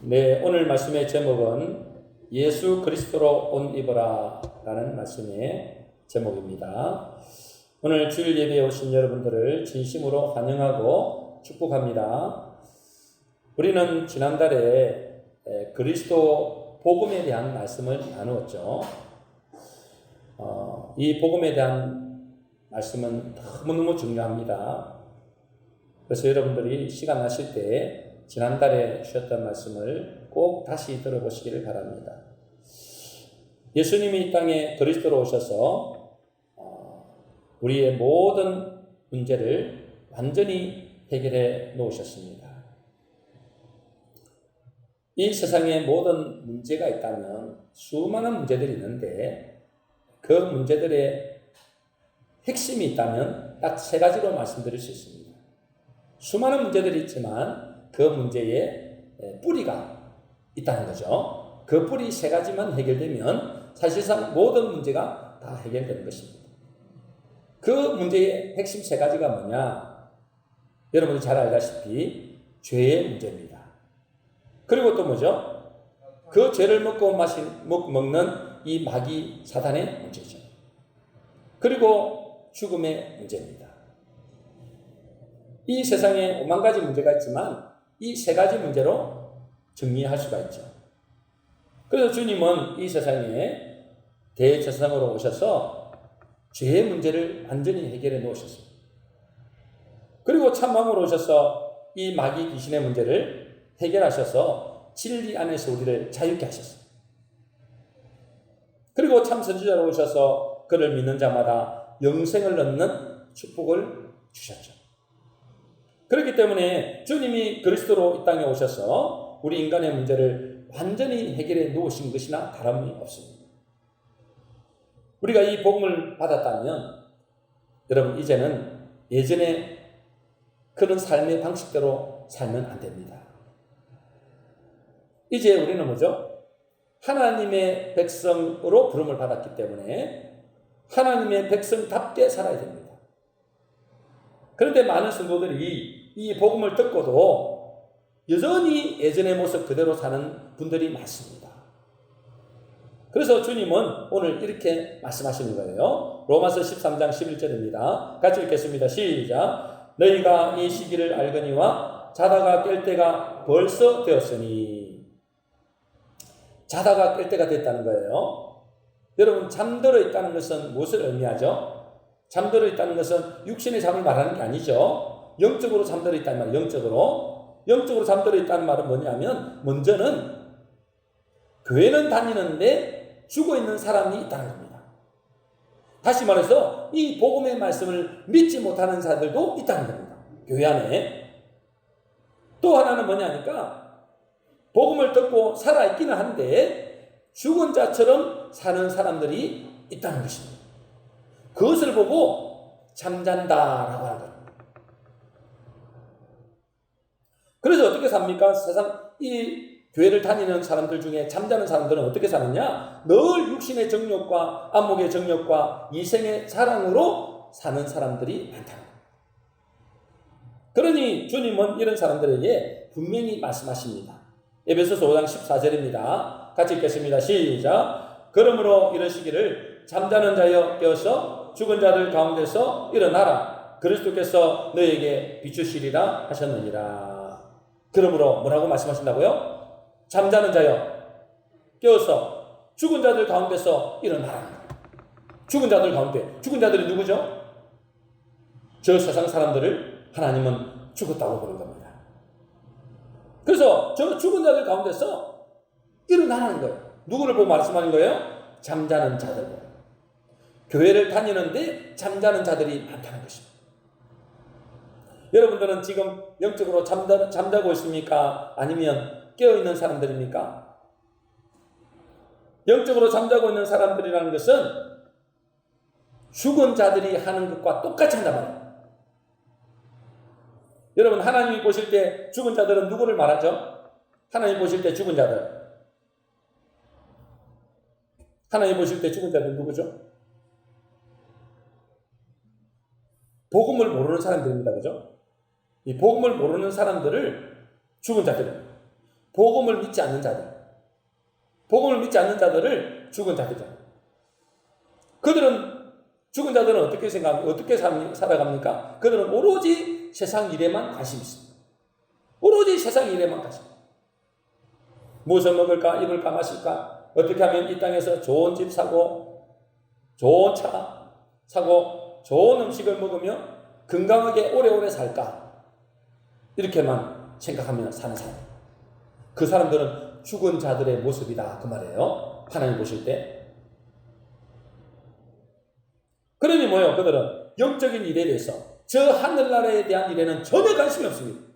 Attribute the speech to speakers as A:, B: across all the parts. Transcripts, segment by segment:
A: 네, 오늘 말씀의 제목은 예수 그리스도로 옷 입어라 라는 말씀의 제목입니다. 오늘 주일 예배에 오신 여러분들을 진심으로 환영하고 축복합니다. 우리는 지난달에 그리스도 복음에 대한 말씀을 나누었죠. 이 복음에 대한 말씀은 너무너무 중요합니다. 그래서 여러분들이 시간 나실 때 지난달에 주셨던 말씀을 꼭 다시 들어보시기를 바랍니다. 예수님이 이 땅에 그리스도로 오셔서 우리의 모든 문제를 완전히 해결해 놓으셨습니다. 이 세상에 모든 문제가 있다면 수많은 문제들이 있는데 그 문제들의 핵심이 있다면 딱 세 가지로 말씀드릴 수 있습니다. 수많은 문제들이 있지만 그 문제에 뿌리가 있다는 거죠. 그 뿌리 세 가지만 해결되면 사실상 모든 문제가 다 해결되는 것입니다. 그 문제의 핵심 세 가지가 뭐냐? 여러분이 잘 알다시피 죄의 문제입니다. 그리고 또 뭐죠? 그 죄를 먹는 이 마귀 사단의 문제죠. 그리고 죽음의 문제입니다. 이 세상에 오만 가지 문제가 있지만 이 세 가지 문제로 정리할 수가 있죠. 그래서 주님은 이 세상에 대제사장으로 오셔서 죄의 문제를 완전히 해결해 놓으셨습니다. 그리고 참마음으로 오셔서 이 마귀 귀신의 문제를 해결하셔서 진리 안에서 우리를 자유케 하셨습니다. 그리고 참 선지자로 오셔서 그를 믿는 자마다 영생을 얻는 축복을 주셨죠. 그렇기 때문에 주님이 그리스도로 이 땅에 오셔서 우리 인간의 문제를 완전히 해결해 놓으신 것이나 다름이 없습니다. 우리가 이 복음을 받았다면 여러분 이제는 예전에 그런 삶의 방식대로 살면 안 됩니다. 이제 우리는 뭐죠? 하나님의 백성으로 부름을 받았기 때문에 하나님의 백성답게 살아야 됩니다. 그런데 많은 성도들이 이 복음을 듣고도 여전히 예전의 모습 그대로 사는 분들이 많습니다. 그래서 주님은 오늘 이렇게 말씀하시는 거예요. 로마서 13장 11절입니다. 같이 읽겠습니다. 시작. 너희가 이 시기를 알거니와 자다가 깰 때가 벌써 되었으니. 자다가 깰 때가 됐다는 거예요. 여러분 잠들어 있다는 것은 무엇을 의미하죠? 잠들어 있다는 것은 육신의 잠을 말하는 게 아니죠. 영적으로 잠들어 있다는 말이에요. 영적으로 잠들어 있다는 말은 뭐냐면 먼저는 교회는 다니는데 죽어있는 사람이 있다는 겁니다. 다시 말해서 이 복음의 말씀을 믿지 못하는 자들도 있다는 겁니다. 교회 안에. 또 하나는 뭐냐니까 복음을 듣고 살아있기는 한데 죽은 자처럼 사는 사람들이 있다는 것입니다. 그것을 보고 잠잔다라고 하는 거예요. 그래서 어떻게 삽니까? 세상 이 교회를 다니는 사람들 중에 잠자는 사람들은 어떻게 사느냐? 늘 육신의 정욕과 안목의 정욕과 이생의 사랑으로 사는 사람들이 많다. 그러니 주님은 이런 사람들에게 분명히 말씀하십니다. 에베소서 5장 14절입니다. 같이 읽겠습니다. 시작. 그러므로 이러시기를 잠자는 자여 깨어서 죽은 자들 가운데서 일어나라. 그리스도께서 너에게 비추시리라 하셨느니라. 그러므로 뭐라고 말씀하신다고요? 잠자는 자여 깨어서 죽은 자들 가운데서 일어나라. 죽은 자들 가운데. 죽은 자들이 누구죠? 저 세상 사람들을 하나님은 죽었다고 부른 겁니다. 그래서 저 죽은 자들 가운데서 일어나라는 거예요. 누구를 보고 말씀하는 거예요? 잠자는 자들. 교회를 다니는데 잠자는 자들이 많다는 것입니다. 여러분들은 지금 영적으로 잠자고 있습니까? 아니면 깨어있는 사람들입니까? 영적으로 잠자고 있는 사람들이라는 것은 죽은 자들이 하는 것과 똑같이 한단 말이에요. 여러분 하나님이 보실 때 죽은 자들은 누구를 말하죠? 하나님 보실 때 죽은 자들. 하나님 보실 때 죽은 자들은 누구죠? 복음을 모르는 사람들입니다. 그죠? 이 복음을 모르는 사람들을 죽은 자들. 복음을 믿지 않는 자들. 복음을 믿지 않는 자들을 죽은 자들이잖아요. 그들은 죽은 자들은 어떻게 살아갑니까? 그들은 오로지 세상 일에만 관심이 있습니다. 오로지 세상 일에만 관심. 무엇을 먹을까, 입을까, 마실까? 어떻게 하면 이 땅에서 좋은 집 사고, 좋은 차 사고, 좋은 음식을 먹으며 건강하게 오래오래 살까? 이렇게만 생각하며 사는 사람. 그 사람들은 죽은 자들의 모습이다. 그 말이에요. 하나님 보실 때. 그러니 뭐예요? 그들은 영적인 일에 대해서 저 하늘나라에 대한 일에는 전혀 관심이 없습니다.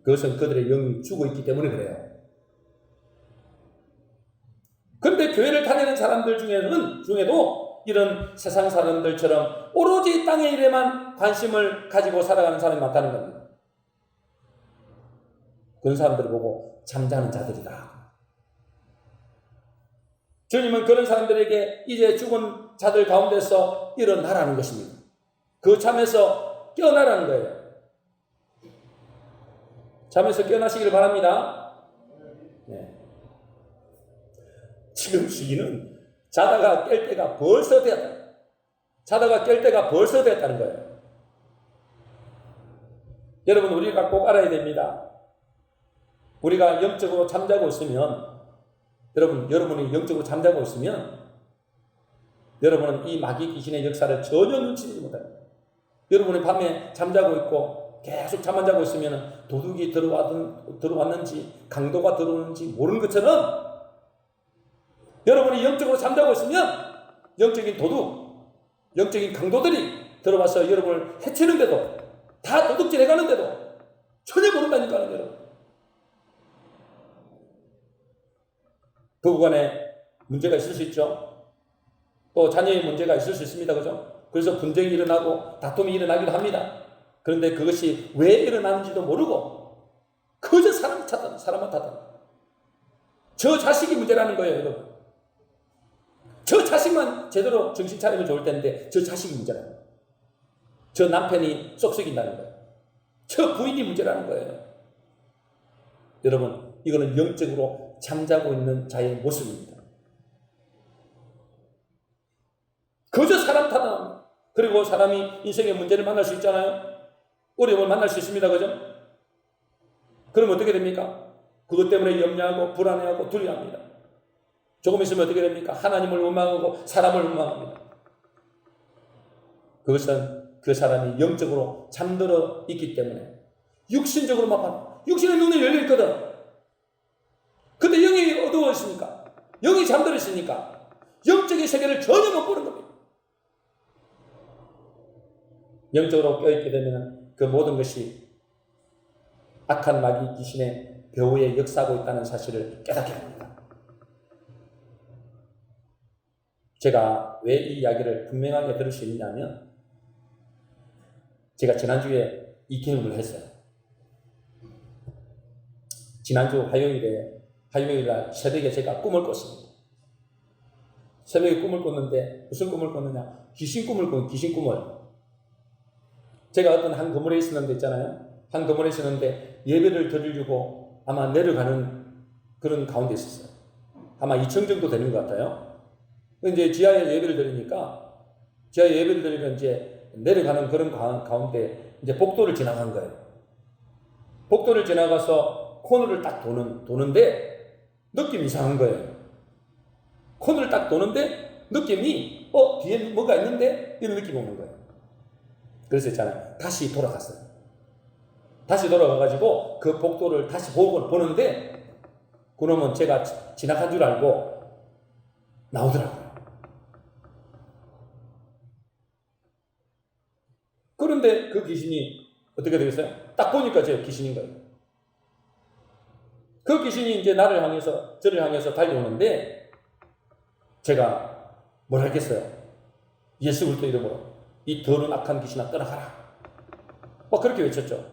A: 그것은 그들의 영이 죽어 있기 때문에 그래요. 그런데 교회를 다니는 사람들 중에도 이런 세상 사람들처럼 오로지 땅의 일에만 관심을 가지고 살아가는 사람이 많다는 겁니다. 그런 사람들을 보고 잠자는 자들이다. 주님은 그런 사람들에게 이제 죽은 자들 가운데서 일어나라는 것입니다. 그 잠에서 깨어나라는 거예요. 잠에서 깨어나시기를 바랍니다. 네. 지금 시기는 자다가 깰 때가 벌써 되었다. 자다가 깰 때가 벌써 되었다는 거예요. 여러분, 우리가 꼭 알아야 됩니다. 우리가 영적으로 잠자고 있으면, 여러분이 영적으로 잠자고 있으면 여러분은 이 마귀 귀신의 역사를 전혀 눈치채지 못해요. 여러분이 밤에 잠자고 있고 계속 잠 안 자고 있으면 도둑이 들어왔는지 강도가 들어오는지 모르는 것처럼 여러분이 영적으로 잠자고 있으면 영적인 도둑, 영적인 강도들이 들어와서 여러분을 해치는데도, 다 도둑질 해가는데도 전혀 모른다니까요, 여러분. 부부간에 문제가 있을 수 있죠. 또 자녀의 문제가 있을 수 있습니다. 그죠? 그래서 분쟁이 일어나고 다툼이 일어나기도 합니다. 그런데 그것이 왜 일어나는지도 모르고 그저 사람만 탓하는. 저 자식이 문제라는 거예요, 여러분. 저 자식만 제대로 정신 차리면 좋을 텐데 저 자식이 문제라는 거예요. 저 남편이 쏙썩인다는 거예요. 저 부인이 문제라는 거예요. 여러분, 이거는 영적으로 잠자고 있는 자의 모습입니다. 그저 사람 탓합니다. 그리고 사람이 인생의 문제를 만날 수 있잖아요. 어려움을 만날 수 있습니다. 그죠? 그럼 어떻게 됩니까? 그것 때문에 염려하고 불안해하고 두려워합니다. 조금 있으면 어떻게 됩니까? 하나님을 원망하고 사람을 원망합니다. 그것은 그 사람이 영적으로 잠들어 있기 때문에 육신적으로만 봐요. 육신의 눈이 열려 있거든. 근데 영이 어두워 있으니까, 영이 잠들어 있으니까 영적인 세계를 전혀 못 보는 겁니다. 영적으로 껴있게 되면 그 모든 것이 악한 마귀 귀신의 배후에 역사하고 있다는 사실을 깨닫게 합니다. 제가 왜 이 이야기를 분명하게 들을 수 있냐면, 제가 지난주에 이 경험을 했어요. 지난주 화요일날 새벽에 제가 꿈을 꿨습니다. 새벽에 꿈을 꿨는데 무슨 꿈을 꿨느냐? 귀신 꿈을. 제가 어떤 한 건물에 있었는데 있잖아요. 한 건물에 있었는데 예배를 드리려고 아마 내려가는 그런 가운데 있었어요. 아마 2층 정도 되는 것 같아요. 이제 지하에 예배를 드리니까, 지하에 예배를 드리면 이제 내려가는 그런 가운데 이제 복도를 지나간 거예요. 복도를 지나가서 코너를 딱 도는데 느낌이 이상한 거예요. 코너를 딱 도는데 느낌이 뒤에 뭐가 있는데 이런 느낌이 오는 거예요. 그래서 있잖아요. 다시 돌아갔어요. 다시 돌아가가지고 그 복도를 다시 보는데 그놈은 제가 지나간 줄 알고 나오더라고요. 그런데 그 귀신이 어떻게 되겠어요? 딱 보니까 제가 귀신인 거예요. 그 귀신이 이제 저를 향해서 달려오는데 제가 뭘 하겠어요? 예수 그리스도 이름으로 이 더러운 악한 귀신아 떠나가라. 그렇게 외쳤죠.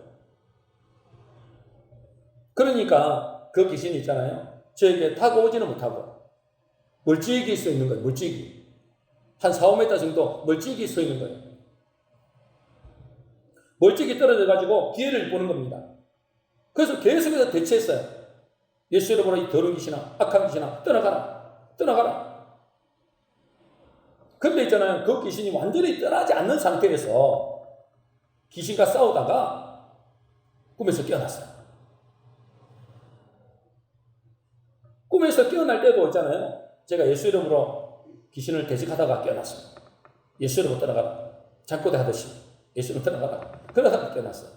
A: 그러니까 그 귀신이 있잖아요. 저에게 다가오지는 못하고 멀찍이 서 있는 거예요. 멀찍이. 한 4-5m 정도 멀찍이 서 있는 거예요. 멀찍이 떨어져가지고 기회를 보는 겁니다. 그래서 계속해서 대치했어요. 예수 이름으로 이 더러운 귀신아, 악한 귀신아, 떠나가라, 떠나가라. 근데 있잖아요, 그 귀신이 완전히 떠나지 않는 상태에서 귀신과 싸우다가 꿈에서 깨어났어요. 꿈에서 깨어날 때도 있잖아요, 제가 예수 이름으로 귀신을 대적하다가 깨어났어요. 예수 이름으로 떠나가라. 잠꼬대 하듯이 예수 이름으로 떠나가라. 그러다가 깨어났어요.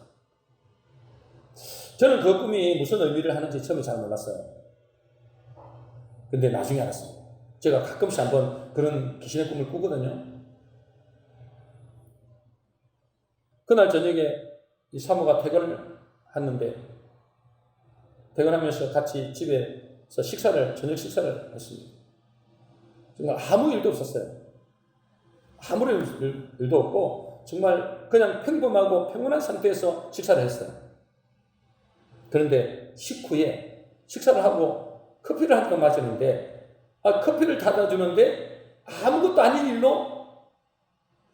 A: 저는 그 꿈이 무슨 의미를 하는지 처음에 잘 몰랐어요. 근데 나중에 알았습니다. 제가 가끔씩 한번 그런 귀신의 꿈을 꾸거든요. 그날 저녁에 이 사모가 퇴근을 했는데, 퇴근하면서 같이 집에서 저녁 식사를 했습니다. 정말 아무 일도 없었어요. 아무런 일도 없고 정말 그냥 평범하고 평온한 상태에서 식사를 했어요. 그런데 식후에 식사를 하고 커피를 한 잔 마셨는데, 커피를 타다 주는데 아무것도 아닌 일로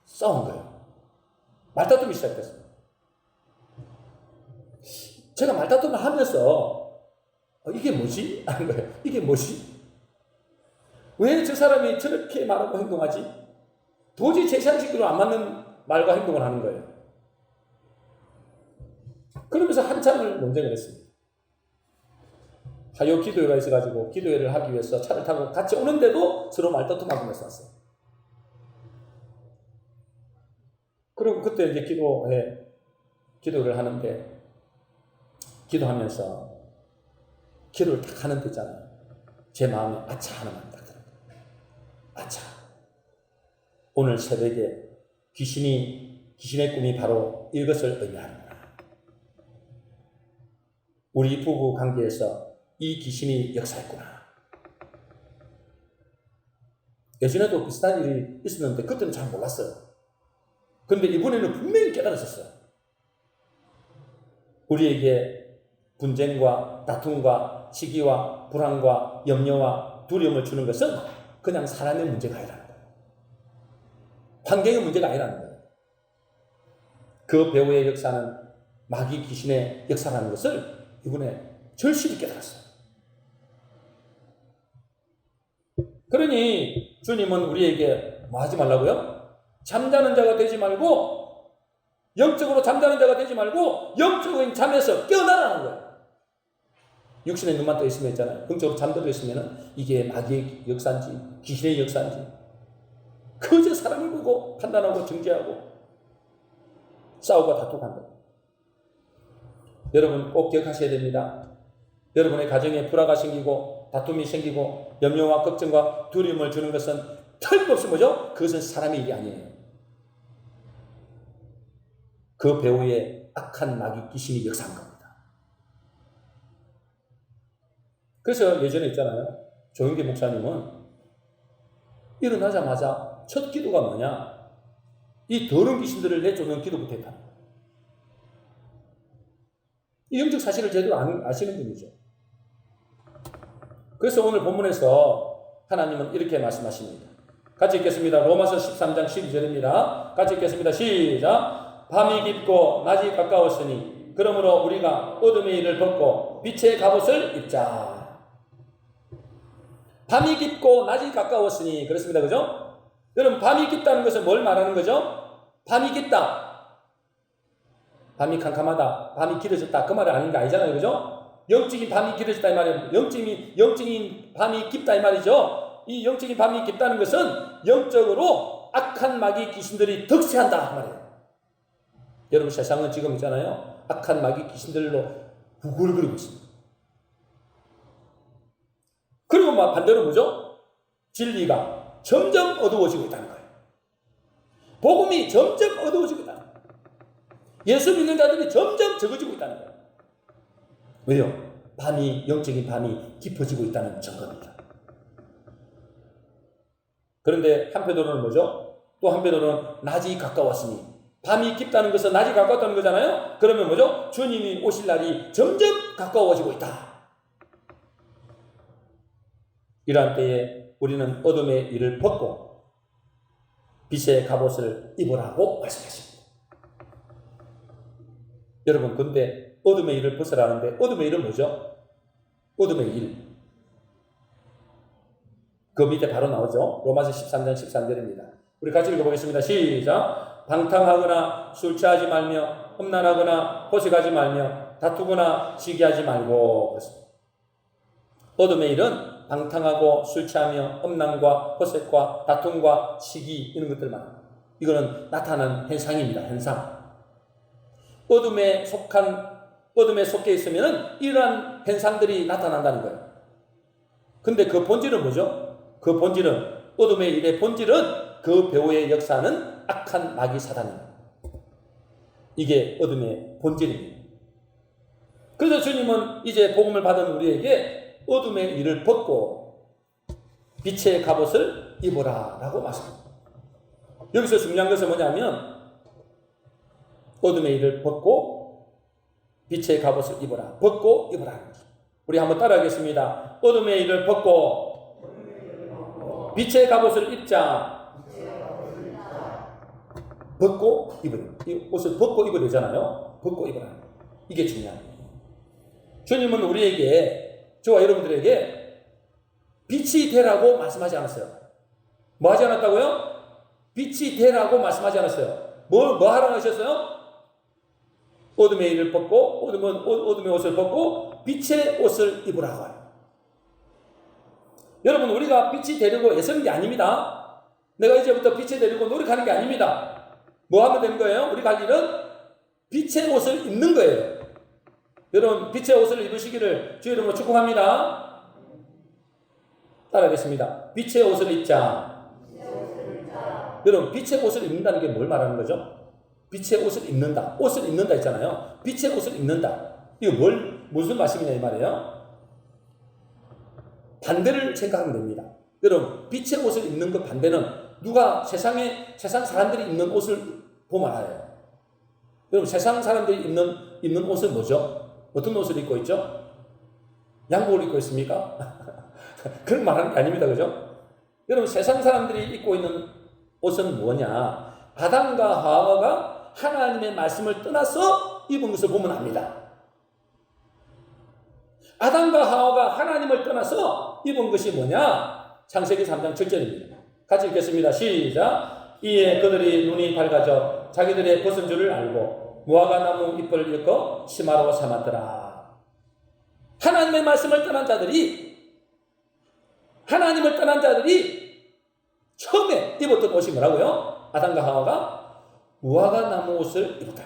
A: 싸운 거예요. 말다툼이 시작됐어요. 제가 말다툼을 하면서 이게 뭐지? 하는 거예요. 이게 뭐지? 왜 저 사람이 저렇게 말하고 행동하지? 도저히 제 상식으로 안 맞는 말과 행동을 하는 거예요. 그러면서 한참을 논쟁을 했습니다. 하여 기도회가 있어가지고 기도회를 하기 위해서 차를 타고 같이 오는데도 서로 말다툼하면서 왔어요. 그리고 그때 이제 기도를 하는데, 기도하면서 기도를 딱 하는 데 있잖아요. 제 마음에 아차 하는 말이 딱 들어요. 아차. 오늘 새벽에 귀신의 꿈이 바로 이것을 의미하는구나. 우리 부부 관계에서 이 귀신이 역사했구나. 예전에도 비슷한 일이 있었는데 그때는 잘 몰랐어요. 그런데 이번에는 분명히 깨달았었어요. 우리에게 분쟁과 다툼과 시기와 불안과 염려와 두려움을 주는 것은 그냥 사람의 문제가 아니라는 거예요. 환경의 문제가 아니라는 거예요. 그 배우의 역사는 마귀 귀신의 역사라는 것을 이번에 절실히 깨달았어요. 그러니 주님은 우리에게 뭐 하지 말라고요? 잠자는 자가 되지 말고, 영적으로 잠자는 자가 되지 말고 영적인 잠에서 깨어나라는 거예요. 육신의 눈만 떠 있으면 있잖아요. 영적으로 잠들어 있으면 이게 마귀의 역사인지 귀신의 역사인지 그저 사람을 보고 판단하고 정죄하고 싸우고 다투고 한다. 여러분 꼭 기억하셔야 됩니다. 여러분의 가정에 불화가 생기고 다툼이 생기고 염려와 걱정과 두려움을 주는 것은 틀림없이 뭐죠? 그것은 사람의 일이 아니에요. 그 배후에 악한 마귀 귀신이 역사한 겁니다. 그래서 예전에 있잖아요. 조영기 목사님은 일어나자마자 첫 기도가 뭐냐? 이 더러운 귀신들을 내쫓는 기도부터 했다는 거예요. 이 영적 사실을 제대로 아시는 분이죠. 그래서 오늘 본문에서 하나님은 이렇게 말씀하십니다. 같이 읽겠습니다. 로마서 13장 12절입니다. 같이 읽겠습니다. 시작. 밤이 깊고 낮이 가까웠으니 그러므로 우리가 어둠의 일을 벗고 빛의 갑옷을 입자. 밤이 깊고 낮이 가까웠으니 그렇습니다. 그죠? 여러분 밤이 깊다는 것은 뭘 말하는 거죠? 밤이 깊다. 밤이 캄캄하다. 밤이 길어졌다. 그 말은 아닌 게 아니잖아요. 그죠? 영적인 밤이 길어졌다 이 말이에요. 영적인 밤이 깊다 이 말이죠. 이 영적인 밤이 깊다는 것은 영적으로 악한 마귀 귀신들이 득세한다 그 말이에요. 여러분 세상은 지금 있잖아요. 악한 마귀 귀신들로 우글거리고 있습니다. 그리고 반대로 뭐죠? 진리가 점점 어두워지고 있다는 거예요. 복음이 점점 어두워지고 있다는 거예요. 예수 믿는 자들이 점점 적어지고 있다는 거예요. 왜요? 영적인 밤이 깊어지고 있다는 증거입니다. 그런데 한편으로는 뭐죠? 또 한편으로는 낮이 가까웠으니, 밤이 깊다는 것은 낮이 가까웠다는 거잖아요? 그러면 뭐죠? 주님이 오실 날이 점점 가까워지고 있다. 이러한 때에 우리는 어둠의 일을 벗고 빛의 갑옷을 입으라고 말씀하십니다. 여러분, 근데 어둠의 일을 벗으라는데 어둠의 일은 뭐죠? 어둠의 일. 그 밑에 바로 나오죠. 로마서 13장 13절입니다. 우리 같이 읽어보겠습니다. 시작. 방탕하거나 술 취하지 말며 험난하거나 호색하지 말며 다투거나 시기하지 말고. 그렇습니다. 어둠의 일은 방탕하고 술 취하며 험난과 호색과 다툼과 시기 이런 것들 말합니다. 이거는 나타나는 현상입니다. 현상. 어둠에 속해 있으면 이러한 현상들이 나타난다는 거예요. 근데 그 본질은 뭐죠? 그 본질은, 어둠의 일의 본질은 그 배후의 역사는 악한 마귀 사단입니다. 이게 어둠의 본질입니다. 그래서 주님은 이제 복음을 받은 우리에게 어둠의 일을 벗고 빛의 갑옷을 입어라 라고 말씀합니다. 여기서 중요한 것은 뭐냐면 어둠의 일을 벗고 빛의 갑옷을 입어라. 벗고 입어라 하는 것입니다. 우리 한번 따라하겠습니다. 어둠의 일을 벗고 빛의 갑옷을 입자. 벗고 입으라. 이 옷을 벗고 입어야 되잖아요. 벗고 입어라. 이게 중요합니다. 주님은 우리에게, 저와 여러분들에게 빛이 되라고 말씀하지 않았어요. 뭐 하지 않았다고요? 빛이 되라고 말씀하지 않았어요. 뭐 하라고 하셨어요? 어둠의 일을 벗고, 어둠의 옷을 벗고 빛의 옷을 입으라고 해요. 여러분, 우리가 빛이 되려고 애쓰는 게 아닙니다. 내가 이제부터 빛이 되려고 노력하는 게 아닙니다. 뭐 하면 되는 거예요? 우리가 할 일은 빛의 옷을 입는 거예요. 여러분, 빛의 옷을 입으시기를 주의 이름으로 축복합니다. 따라하겠습니다. 빛의 옷을 입자. 여러분, 빛의 옷을 입는다는 게 뭘 말하는 거죠? 빛의 옷을 입는다. 옷을 입는다 했잖아요. 빛의 옷을 입는다. 이거 무슨 말씀이냐 이 말이에요? 반대를 생각하면 됩니다. 여러분, 빛의 옷을 입는 그 반대는 누가 세상 사람들이 입는 옷을 보면 알아요. 여러분, 세상 사람들이 입는 옷은 뭐죠? 어떤 옷을 입고 있죠? 양복을 입고 있습니까? 그런 말하는 게 아닙니다. 그죠? 여러분, 세상 사람들이 입고 있는 옷은 뭐냐? 아담과 하와가 하나님의 말씀을 떠나서 입은 것을 보면 압니다. 아담과 하와가 하나님을 떠나서 입은 것이 뭐냐? 창세기 3장 7절입니다. 같이 읽겠습니다. 시작. 이에 그들이 눈이 밝아져 자기들의 벗은 줄을 알고 무화과 나무 잎을 엮어 치마로 삼았더라. 하나님의 말씀을 떠난 자들이 처음에 입었던 옷이 뭐라고요? 아담과 하와가 무화과 나무 옷을 입었다.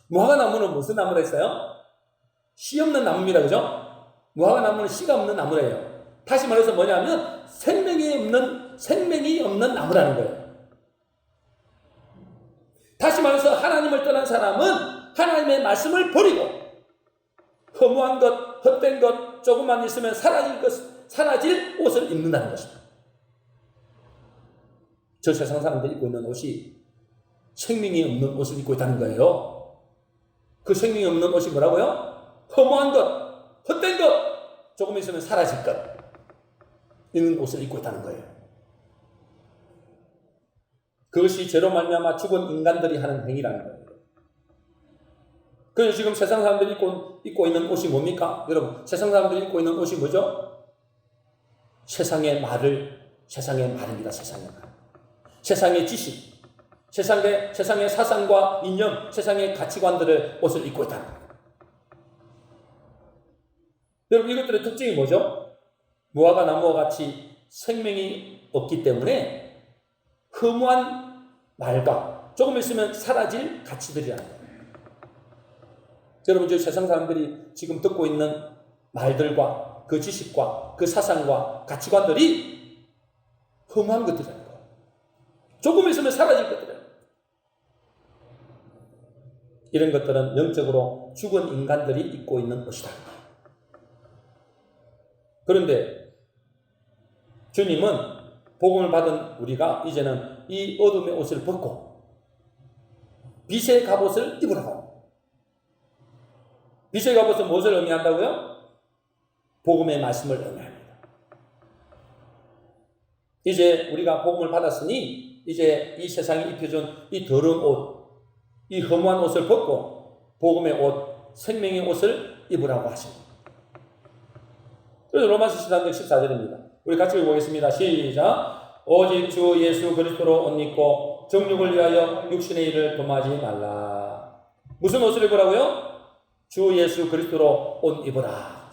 A: 무화과 나무는 무슨 나무라 했어요? 씨 없는 나무입니다. 그죠? 무화과 나무는 씨가 없는 나무래요. 다시 말해서 뭐냐면 생명이 없는 나무라는 거예요. 다시 말해서 하나님을 떠난 사람은 하나님의 말씀을 버리고 허무한 것, 헛된 것, 조금만 있으면 사라질 옷을 입는다는 것입니다. 저 세상 사람들이 입고 있는 옷이 생명이 없는 옷을 입고 있다는 거예요. 그 생명이 없는 옷이 뭐라고요? 허무한 것, 헛된 것, 조금 있으면 사라질 것, 있는 옷을 입고 있다는 거예요. 그것이 죄로 말미암아 죽은 인간들이 하는 행위라는 거예요. 그래서 지금 세상 사람들이 입고 있는 옷이 뭡니까? 여러분, 세상 사람들이 입고 있는 옷이 뭐죠? 세상의 말입니다. 세상의 말. 세상의 지식, 세상의 사상과 이념, 세상의 가치관들의 옷을 입고 있다는 거예요. 여러분, 이것들의 특징이 뭐죠? 무화과 나무와 같이 생명이 없기 때문에 허무한 말과 조금 있으면 사라질 가치들이라는 거예요. 여러분, 저 세상 사람들이 지금 듣고 있는 말들과 그 지식과 그 사상과 가치관들이 허무한 것들이라는 거예요. 조금 있으면 사라질 것들이에요. 이런 것들은 영적으로 죽은 인간들이 입고 있는 옷이다. 그런데 주님은 복음을 받은 우리가 이제는 이 어둠의 옷을 벗고 빛의 갑옷을 입으라고. 빛의 갑옷은 무엇을 의미한다고요? 복음의 말씀을 의미합니다. 이제 우리가 복음을 받았으니 이제 이 세상에 입혀준 이 더러운 옷, 이 허무한 옷을 벗고 복음의 옷, 생명의 옷을 입으라고 하십니다. 그래서 로마서 13장 14절입니다. 우리 같이 읽어보겠습니다. 시작. 오직 주 예수 그리스도로 옷 입고 정욕을 위하여 육신의 일을 범하지 말라. 무슨 옷을 입으라고요? 주 예수 그리스도로 옷 입으라.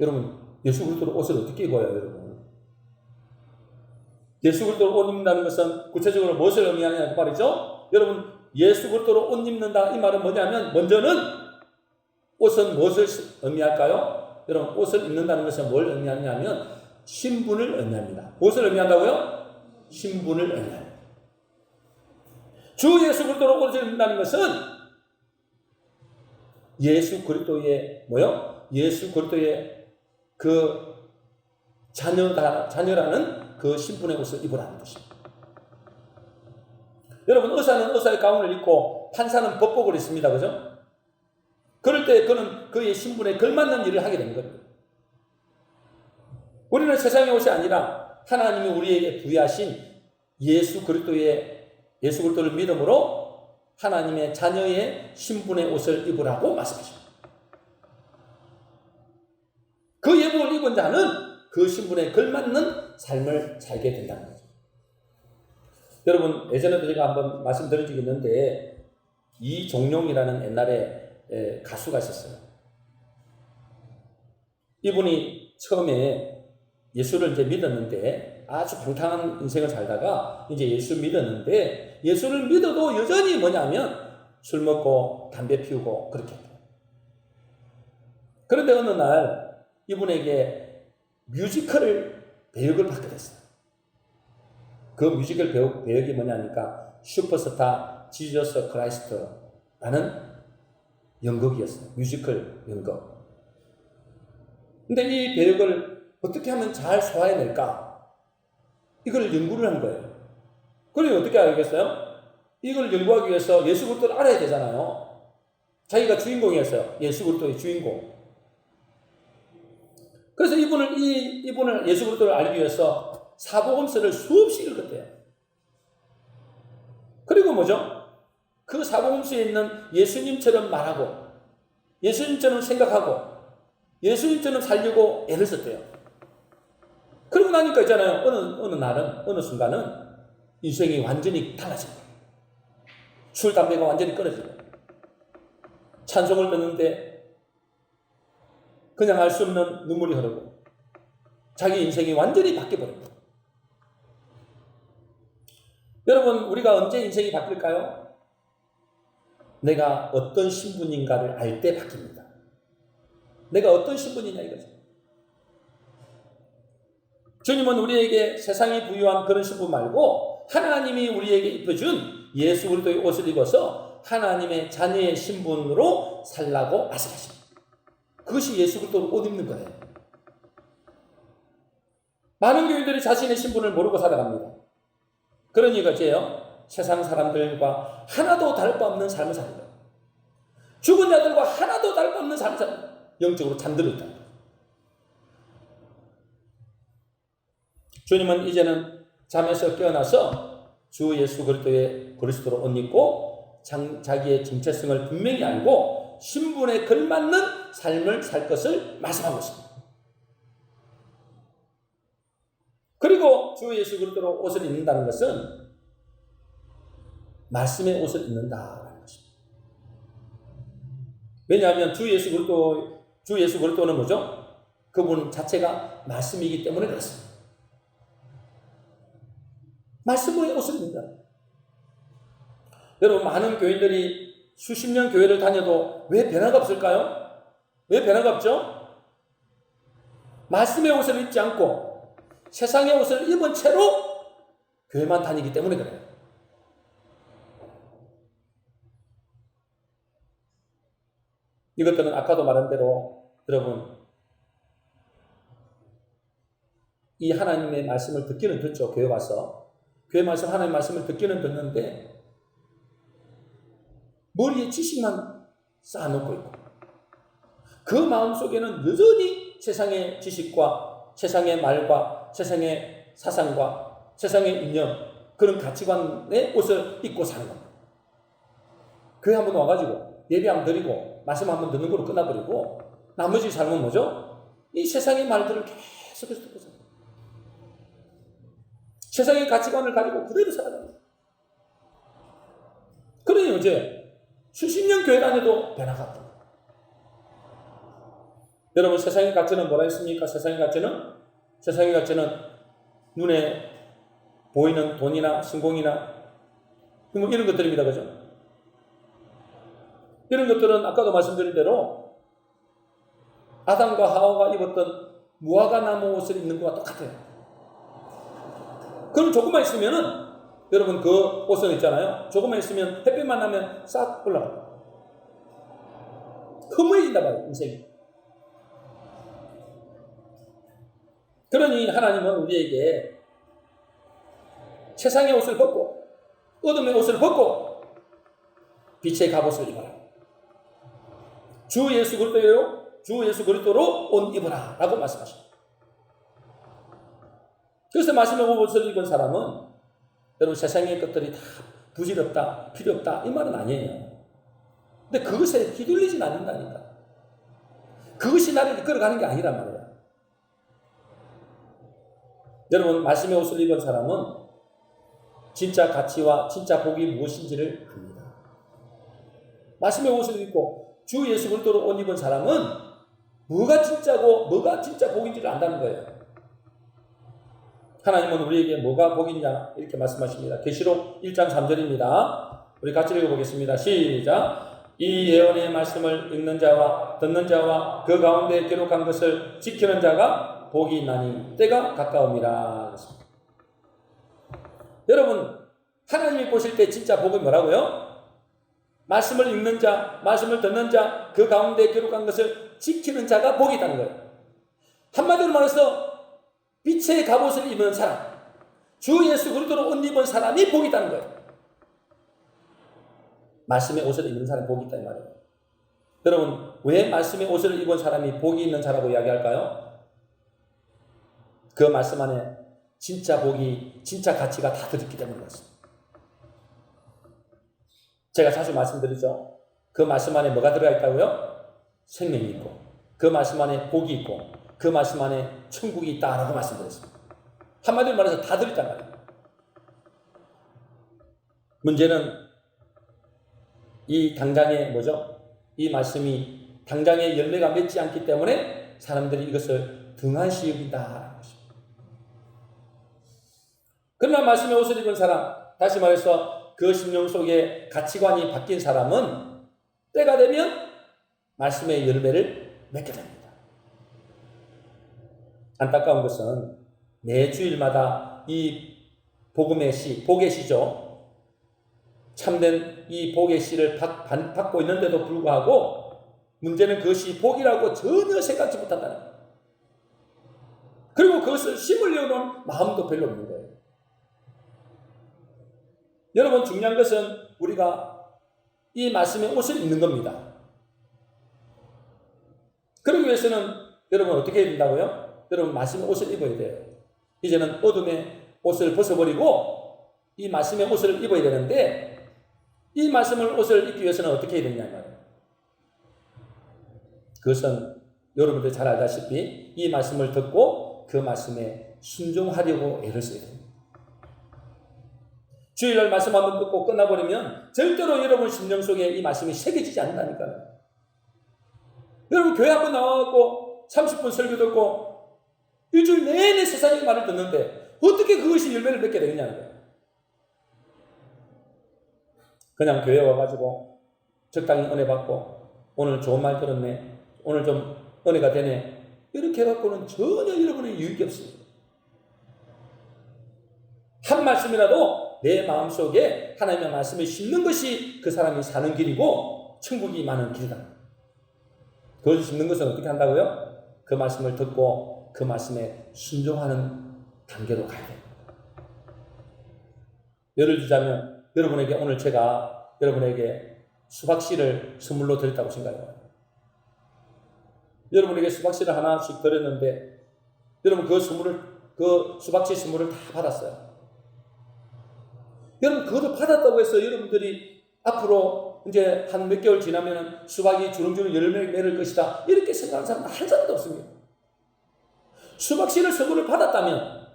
A: 여러분, 예수 그리스도로 옷을 어떻게 입어요, 여러분? 예수 그리스도로 옷 입는다는 것은 구체적으로 무엇을 의미하느냐 그 말이죠. 여러분, 예수 그리스도로 옷 입는다 이 말은 뭐냐면 먼저는 옷은 무엇을 의미할까요? 여러분, 옷을 입는다는 것은 뭘 의미하냐면 신분을 의미합니다. 무엇을 의미한다고요? 신분을 의미합니다. 주 예수 그리스도로 옷을 입는다는 것은 예수 그리스도의 뭐요? 예수 그리스도의 그 자녀라는 그 신분의 옷을 입으라는 것입니다. 여러분, 의사는 의사의 가운을 입고 판사는 법복을 입습니다. 그죠? 그럴 때 그는 그의 신분에 걸맞는 일을 하게 되는 겁니다. 우리는 세상의 옷이 아니라 하나님이 우리에게 부여하신 예수 그리스도를 믿음으로 하나님의 자녀의 신분의 옷을 입으라고 말씀하십니다. 그 예복을 입은 자는 그 신분에 걸맞는 삶을 살게 된다는 거죠. 여러분, 예전에도 제가 한번 말씀드린 적이 있는데 이종룡이라는 옛날에 가수가 있었어요. 이분이 처음에 예수를 이제 믿었는데 아주 방탕한 인생을 살다가 이제 예수 믿었는데 예수를 믿어도 여전히 뭐냐면 술 먹고 담배 피우고 그렇게 해요. 그런데 어느 날 이분에게 뮤지컬 배역을 받게 됐어요. 그 뮤지컬 배역이 뭐냐니까 슈퍼스타 지저스 크라이스트라는 연극이었어요. 뮤지컬 연극. 근데 이 배역을 어떻게 하면 잘 소화해낼까? 이걸 연구를 한 거예요. 그러니 어떻게 알겠어요? 이걸 연구하기 위해서 예수 그리스도를 알아야 되잖아요. 자기가 주인공이었어요. 예수 그리스도의 주인공. 그래서 이분을 예수 그리스도를 알기 위해서 사복음서를 수없이 읽었대요. 그리고 뭐죠? 그 사복음서에 있는 예수님처럼 말하고 예수님처럼 생각하고 예수님처럼 살려고 애를 썼대요. 그러고 나니까 있잖아요. 어느 날은, 어느 순간은 인생이 완전히 달라진 거예요. 술, 담배가 완전히 끊어지고 찬송을 듣는데 그냥 알 수 없는 눈물이 흐르고 자기 인생이 완전히 바뀌어버린 거예요. 여러분, 우리가 언제 인생이 바뀔까요? 내가 어떤 신분인가를 알 때 바뀝니다. 내가 어떤 신분이냐 이거죠. 주님은 우리에게 세상이 부여한 그런 신분 말고 하나님이 우리에게 입혀준 예수 그리스도의 옷을 입어서 하나님의 자녀의 신분으로 살라고 말씀하십니다. 그것이 예수 그리스도를 옷 입는 거예요. 많은 교인들이 자신의 신분을 모르고 살아갑니다. 그러니 그제요, 세상 사람들과 하나도 다를 바 없는 삶을 사는 거예요. 죽은 자들과 하나도 다를 바 없는 삶을 사는 거예요. 영적으로 잠들어 있다. 주님은 이제는 잠에서 깨어나서 주 예수 그리스도로 옷 입고 자기의 정체성을 분명히 알고 신분에 걸맞는 삶을 살 것을 말씀하고 있습니다. 그리고 주 예수 그리스도로 옷을 입는다는 것은 말씀의 옷을 입는다라는 것입니다. 왜냐하면 주 예수 그리스도는 뭐죠? 그분 자체가 말씀이기 때문에 그렇습니다. 말씀의 옷을 입는다. 여러분, 많은 교인들이 수십 년 교회를 다녀도 왜 변화가 없을까요? 왜 변화가 없죠? 말씀의 옷을 입지 않고 세상의 옷을 입은 채로 교회만 다니기 때문에 그래요. 이것들은 아까도 말한 대로 여러분, 이 하나님의 말씀을 듣기는 듣죠. 교회 와서 교회 말씀, 하나님의 말씀을 듣기는 듣는데 머리에 지식만 쌓아놓고 있고 그 마음속에는 여전히 세상의 지식과 세상의 말과 세상의 사상과 세상의 이념, 그런 가치관의 옷을 입고 사는 겁니다. 교회 한번 와가지고 예배 한번 드리고 말씀 한번 듣는 걸로 끝나버리고 나머지 삶은 뭐죠? 이 세상의 말들을 계속해서 듣고 살아요. 세상의 가치관을 가지고 그대로 살아갑니다. 그러니 이제 수십 년 교회 다녀도 변화가 없다. 여러분, 세상의 가치는 뭐라 했습니까? 세상의 가치는 눈에 보이는 돈이나 성공이나 뭐 이런 것들입니다. 그죠? 이런 것들은 아까도 말씀드린 대로 아담과 하와가 입었던 무화과 나무 옷을 입는 것과 똑같아요. 그럼 조금만 있으면은 여러분 그 옷은 있잖아요. 조금만 있으면 햇빛만 나면 싹 올라가요. 허무해진다 봐요, 인생이. 그러니 하나님은 우리에게 세상의 옷을 벗고 어둠의 옷을 벗고 빛의 갑옷을 입어라. 주 예수 그리스도로 옷 입어라 라고 말씀하십니다. 그래서 말씀의 옷을 입은 사람은 여러분 세상의 것들이 다 부질없다, 필요 없다 이 말은 아니에요. 근데 그것에 휘둘리진 않는다니까. 그것이 나를 이끌어가는 게 아니란 말이에요. 여러분, 말씀의 옷을 입은 사람은 진짜 가치와 진짜 복이 무엇인지를 압니다. 말씀의 옷을 입고 주 예수 그리스도로 옷 입은 사람은 뭐가 진짜고 뭐가 진짜 복인지를 안다는 거예요. 하나님은 우리에게 뭐가 복이냐 이렇게 말씀하십니다. 계시록 1장 3절입니다. 우리 같이 읽어보겠습니다. 시작. 이 예언의 말씀을 읽는 자와 듣는 자와 그 가운데 기록한 것을 지키는 자가 복이 있나니 때가 가까움이라. 여러분, 하나님이 보실 때 진짜 복은 뭐라고요? 말씀을 읽는 자, 말씀을 듣는 자, 그 가운데 기록한 것을 지키는 자가 복이 있다는 거예요. 한마디로 말해서 빛의 갑옷을 입은 사람, 주 예수 그리스도로 옷 입은 사람이 복이 있다는 거예요. 말씀의 옷을 입는 사람이 복이 있다는 말이에요. 여러분, 왜 말씀의 옷을 입은 사람이 복이 있는 자라고 이야기할까요? 그 말씀 안에 진짜 복이, 진짜 가치가 다 들었기 때문에 그렇습니다. 제가 자주 말씀드리죠. 그 말씀 안에 뭐가 들어가 있다고요? 생명이 있고, 그 말씀 안에 복이 있고, 그 말씀 안에 천국이 있다라고 말씀드렸습니다. 한마디로 말해서 다 들었단 말이에요. 문제는 이 당장에 뭐죠? 이 말씀이 당장에 열매가 맺지 않기 때문에 사람들이 이것을 등한시 여긴다라는 것입니다. 그러나 말씀의 옷을 입은 사람, 다시 말해서 그 심령 속에 가치관이 바뀐 사람은 때가 되면 말씀의 열매를 맺게 됩니다. 안타까운 것은 매 주일마다 이 복음의 시, 복의 시죠. 참된 이 복의 시를 받고 있는데도 불구하고 문제는 그것이 복이라고 전혀 생각지 못한다는 거예요. 그리고 그것을 심으려는 마음도 별로 없는 거예요. 여러분, 중요한 것은 우리가 이 말씀의 옷을 입는 겁니다. 그러기 위해서는 여러분 어떻게 해야 된다고요? 여러분, 말씀의 옷을 입어야 돼요. 이제는 어둠의 옷을 벗어버리고 이 말씀의 옷을 입어야 되는데 이 말씀의 옷을 입기 위해서는 어떻게 해야 되느냐 말이에요. 그것은 여러분들 잘 알다시피 이 말씀을 듣고 그 말씀에 순종하려고 애를 써야 됩니다. 주일날 말씀 한번 듣고 끝나버리면 절대로 여러분 심령 속에 이 말씀이 새겨지지 않는다니까요. 여러분, 교회 한번 나와갖고 30분 설교 듣고 일주일 내내 세상의 말을 듣는데 어떻게 그것이 열매를 맺게 되느냐는 거예요. 그냥 교회 와가지고 적당히 은혜 받고 오늘 좋은 말 들었네, 오늘 좀 은혜가 되네, 이렇게 해갖고는 전혀 여러분의 유익이 없습니다. 한 말씀이라도 내 마음속에 하나님의 말씀을 심는 것이 그 사람이 사는 길이고 천국이 많은 길이다. 그것을 심는 것은 어떻게 한다고요? 그 말씀을 듣고 그 말씀에 순종하는 단계로 가야 됩니다. 예를 들자면 여러분에게 오늘 제가 여러분에게 수박씨를 선물로 드렸다고 생각해요. 여러분에게 수박씨를 하나씩 드렸는데 여러분 그 수박씨 선물을 다 받았어요. 여러분 그것을 받았다고 해서 여러분들이 앞으로 이제 한 몇 개월 지나면 수박이 주렁주렁 열매를 맺을 것이다. 이렇게 생각하는 사람은 한 사람도 없습니다. 수박씨를 선물을 받았다면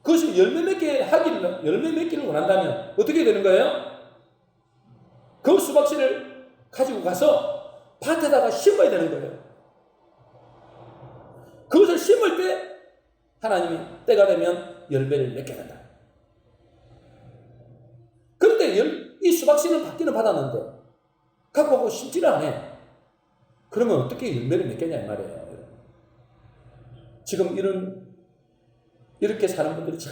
A: 그것이 열매 맺기를 원한다면 어떻게 되는 거예요? 그 수박씨를 가지고 가서 밭에다가 심어야 되는 거예요. 그것을 심을 때 하나님이 때가 되면 열매를 맺게 된다. 그런데 이 수박씨는 받기는 받았는데 갖고 가고 심지를 안 해. 그러면 어떻게 열매를 맺겠냐 이 말이에요. 지금 이렇게 사는 분들이 참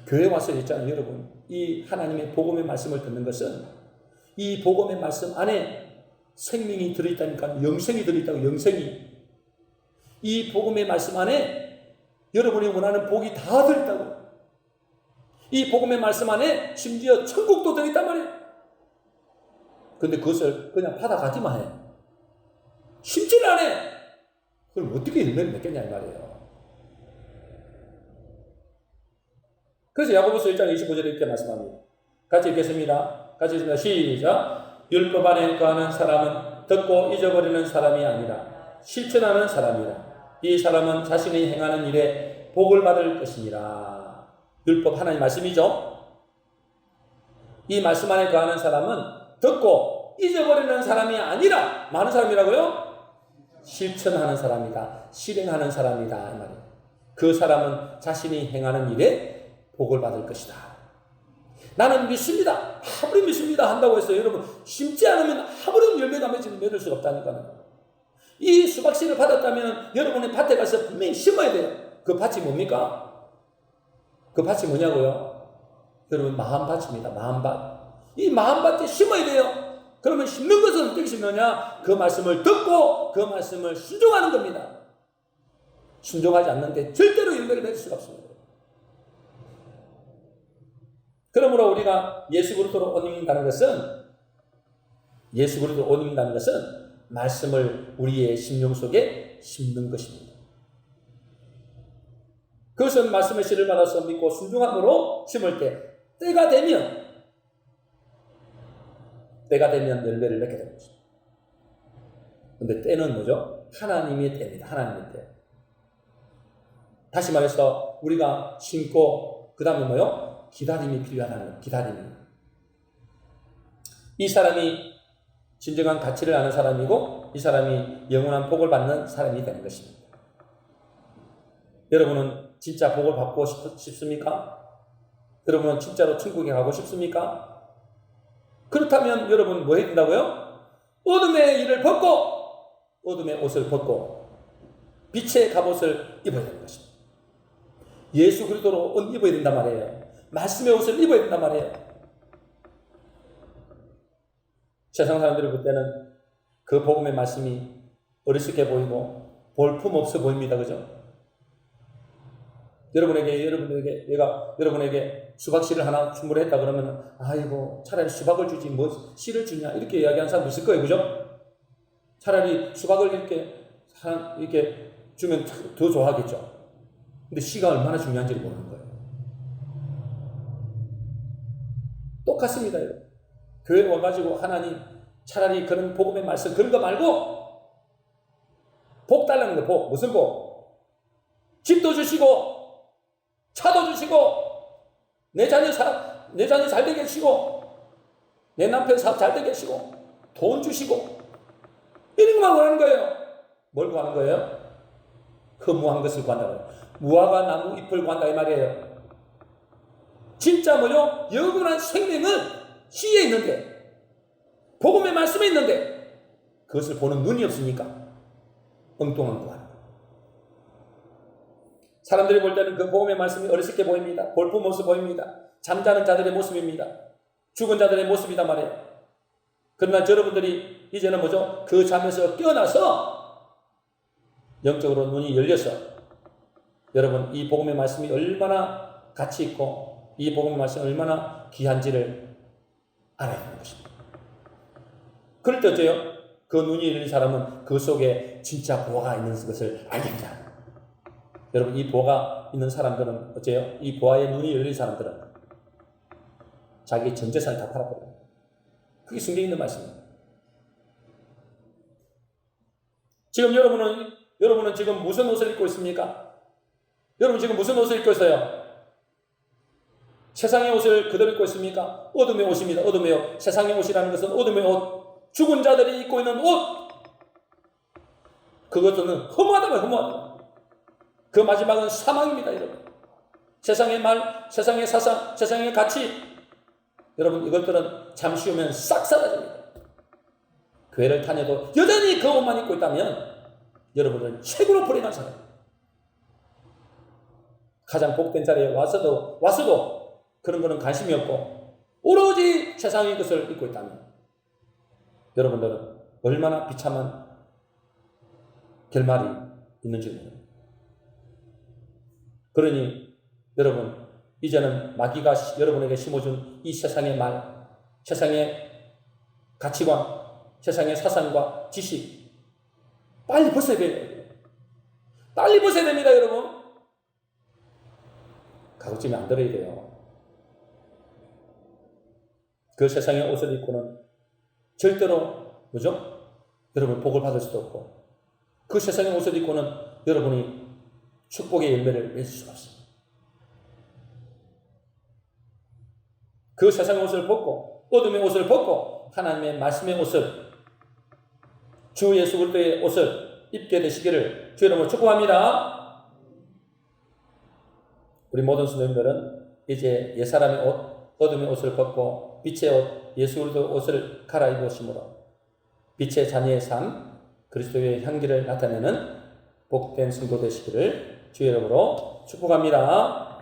A: 교회 와서 있잖아요. 여러분, 이 하나님의 복음의 말씀을 듣는 것은 이 복음의 말씀 안에 생명이 들어있다니까, 영생이 들어있다고. 영생이 이 복음의 말씀 안에 여러분이 원하는 복이 다 들어있다고. 이 복음의 말씀 안에 심지어 천국도 들어있단 말이에요. 근데 그것을 그냥 받아가기만 해. 심지를 안 해. 그럼 어떻게 열매를 맺겠냐 이 말이에요. 그래서 야고보서 1장 25절에 이렇게 말씀합니다. 같이 읽겠습니다. 같이 읽습니다. 시작. 율법 안에 거하는 사람은 듣고 잊어버리는 사람이 아니라 실천하는 사람이라. 이 사람은 자신이 행하는 일에 복을 받을 것이니라. 율법 하나님 말씀이죠. 이 말씀 안에 거하는 사람은 듣고 잊어버리는 사람이 아니라 많은 사람이라고요? 실천하는 사람이다. 실행하는 사람이다. 이 말이에요. 그 사람은 자신이 행하는 일에 복을 받을 것이다. 나는 믿습니다. 아무리 믿습니다 한다고 해서 여러분 심지 않으면 아무런 열매가 맺을 수가 없다니까요. 이 수박씨를 받았다면 여러분의 밭에 가서 분명히 심어야 돼요. 그 밭이 뭡니까? 그 밭이 뭐냐고요? 여러분 마음밭입니다. 마음밭. 이 마음밭에 심어야 돼요. 그러면 심는 것은 어떻게 심느냐? 그 말씀을 듣고 그 말씀을 순종하는 겁니다. 순종하지 않는데 절대로 열매를 맺을 수가 없습니다. 그러므로 우리가 예수 그리스도로 옷 입는다는 것은 말씀을 우리의 심령 속에 심는 것입니다. 그것은 말씀의 씨를 받아서 믿고 순종함으로 심을 때 때가 되면 열매를 맺게 되는 것입니다. 그런데 때는 뭐죠? 하나님의 때입니다. 하나님의 때. 다시 말해서 우리가 심고 그 다음에 뭐요? 기다림이 필요하다는 거예요. 기다림이. 이 사람이 진정한 가치를 아는 사람이고 이 사람이 영원한 복을 받는 사람이 되는 것입니다. 여러분은 진짜 복을 받고 싶습니까? 여러분은 진짜로 천국에 가고 싶습니까? 그렇다면 여러분 뭐 해야 된다고요? 어둠의 일을 벗고 어둠의 옷을 벗고 빛의 갑옷을 입어야 되는 것입니다. 예수 그리스도로 옷 입어야 된단 말이에요. 말씀의 옷을 입어야 된단 말이에요. 세상 사람들이 볼 때는 그 복음의 말씀이 어리석게 보이고 볼품없어 보입니다. 그죠? 여러분에게 수박씨를 하나 주문했다 그러면 아이고 차라리 수박을 주지 뭐 씨를 주냐 이렇게 이야기하는 사람 있을 거예요. 그죠? 차라리 수박을 이렇게 주면 더 좋아하겠죠. 근데 씨가 얼마나 중요한지를 모르는 거예요. 똑같습니다. 교회 와가지고 하나님 차라리 그런 복음의 말씀 그런 거 말고 복 달라는 거. 복. 무슨 복? 집도 주시고 차도 주시고 내 자녀 잘 되게 하시고 내 남편 사업 잘 되게 하시고 돈 주시고 이런 것만 원하는 거예요. 뭘 구하는 거예요? 허무한 것을 구한다고요. 무화과 나무 잎을 구한다 이 말이에요. 진짜 뭐요? 영원한 생명은 씨에 있는데 복음의 말씀에 있는데 그것을 보는 눈이 없으니까 엉뚱한 거 하는 거예요. 사람들이 볼 때는 그 복음의 말씀이 어리석게 보입니다. 볼품 모습 보입니다. 잠자는 자들의 모습입니다. 죽은 자들의 모습이다 말이에요. 그러나 여러분들이 이제는 뭐죠? 그 잠에서 깨어나서 영적으로 눈이 열려서 여러분 이 복음의 말씀이 얼마나 가치 있고 이 복음의 말씀이 얼마나 귀한지를 알아야 하는 것입니다. 그럴 때 어때요? 그 눈이 열린 사람은 그 속에 진짜 보화가 있는 것을 알게 됩니다. 여러분 이 보화가 있는 사람들은 어째요? 이 보화의 눈이 열린 사람들은 자기 전 재산을 다 팔아버려요. 그게 성경에 있는 말씀입니다. 지금 여러분은 지금 무슨 옷을 입고 있습니까? 여러분 지금 무슨 옷을 입고 있어요? 세상의 옷을 그대로 입고 있습니까? 어둠의 옷입니다. 어둠의 옷. 세상의 옷이라는 것은 어둠의 옷. 죽은 자들이 입고 있는 옷. 그것은 허무하다면 허무하다. 그 마지막은 사망입니다, 여러분. 세상의 말, 세상의 사상, 세상의 가치. 여러분 이것들은 잠시 후면 싹 사라집니다. 교회를 다녀도 여전히 그 옷만 입고 있다면 여러분은 최고로 불행한 사람. 가장 복된 자리에 와서도 그런 거는 관심이 없고 오로지 세상의 것을 입고 있다면 여러분들은 얼마나 비참한 결말이 있는지 모릅니다. 그러니 여러분 이제는 마귀가 여러분에게 심어준 이 세상의 말, 세상의 가치관, 세상의 사상과 지식 빨리 벗어야 돼요. 빨리 벗어야 됩니다, 여러분. 가급적이면 안 들어야 돼요. 그 세상의 옷을 입고는 절대로 여러분 복을 받을 수도 없고 그 세상의 옷을 입고는 여러분이 축복의 열매를 맺을 수가 없습니다. 그 세상의 옷을 벗고 어둠의 옷을 벗고 하나님의 말씀의 옷을 주 예수 그리스도의 옷을 입게 되시기를 주 이름으로 축복합니다. 우리 모든 성도님들은 이제 옛사람의 옷, 어둠의 옷을 벗고 빛의 옷, 예수 그리스도의 옷을 갈아입으심으로 빛의 자녀의 삶, 그리스도의 향기를 나타내는 복된 성도 되시기를 주의 이름으로 축복합니다.